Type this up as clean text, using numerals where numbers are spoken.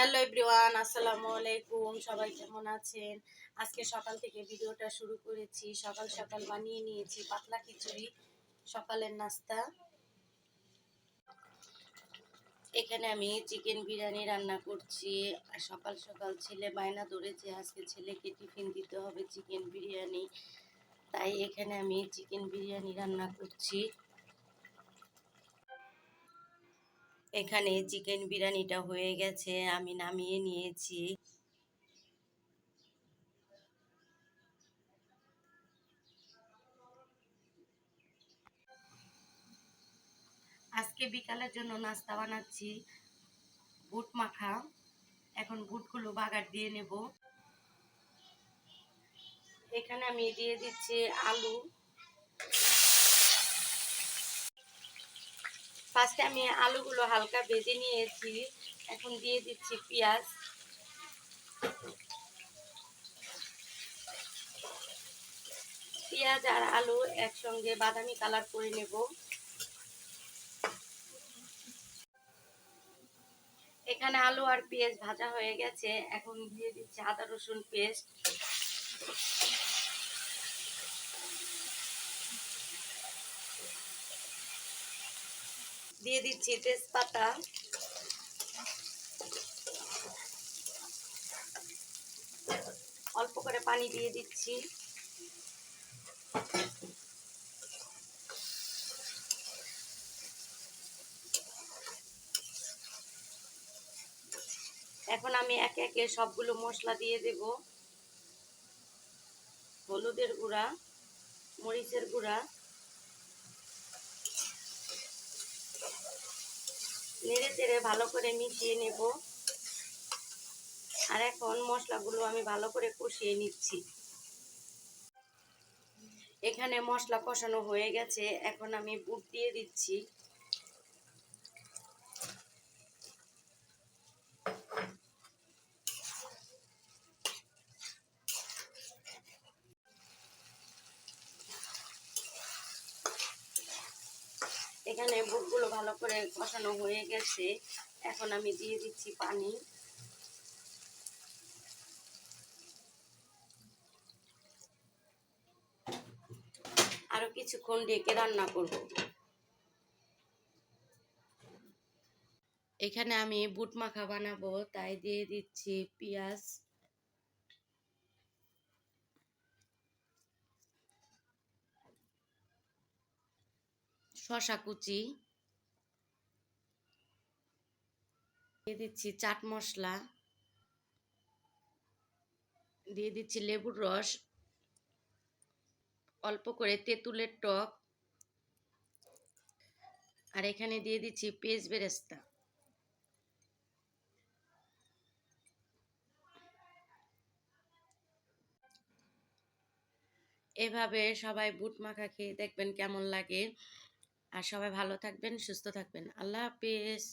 Hello everyone, আসসালামু আলাইকুম। সবাই কেমন আছেন? আজকে সকাল থেকে ভিডিওটা শুরু করেছি। সকাল সকাল বানিয়ে নিয়েছি পাতলা খিচুড়ি, সকালের নাস্তা। এখানে আমি চিকেন বিরিয়ানি রান্না করছি। আর সকাল সকাল ছেলে বায়না ধরেছে আজকে ছেলেকে টিফিন দিতে হবে চিকেন বিরিয়ানি, তাই এখানে আমি চিকেন বিরিয়ানি রান্না করছি। এখানে চিকেন বিরিয়ানিটা হয়ে গেছে, আমি নামিয়ে নিয়েছি। আজকে বিকালের জন্য নাস্তা বানাচ্ছি বুট মাখা। এখন বুটগুলো বাগার দিয়ে নেব। এখানে আমি দিয়ে দিচ্ছি আলু। ফার্স্টে আমি আলুগুলো হালকা ভেজে নিয়েছি, এখন দিয়ে দিচ্ছি পেঁয়াজ। পেঁয়াজ আর আলু একসঙ্গে বাদামি কালার করে নেব। এখানে আলু আর পেঁয়াজ ভাজা হয়ে গেছে, এখন দিয়ে দিচ্ছি আদা রসুন পেস্ট। দিয়ে দিচ্ছি তেজপাতা। অল্প করে পানি দিয়ে দিচ্ছি। এখন আমি একে একে সবগুলো মশলা দিয়ে দেব। হলুদের গুঁড়া, মরিচের গুঁড়া, নেড়ে চেড়ে ভালো করে মিশিয়ে নেব। আর এখন মশলাগুলো আমি ভালো করে কষিয়ে নিচ্ছি। এখানে মশলা কষানো হয়ে গেছে, এখন আমি বুট দিয়ে দিচ্ছি। এখানে বুটগুলো ভালো করে কষানো হয়ে গেছে, এখন আমি দিয়ে দিচ্ছি পানি। আরো কিছুক্ষণ ঢেকে রান্না করব। এখানে আমি বুট মাখা বানাবো, তাই দিয়ে দিচ্ছি পেঁয়াজ, শসা কুচি, দিয়ে দিচ্ছি চাট মশলা, দিয়ে দিচ্ছি লেবুর রস, অল্প করে তেঁতুলের টক, আর এখানে দিয়ে দিচ্ছি পেঁয়াজ বেরেস্তা। এভাবে সবাই বুট মাখা খেয়ে দেখবেন কেমন লাগে। আর সবাই ভালো থাকবেন, সুস্থ থাকবেন। আল্লাহ হাফেজ।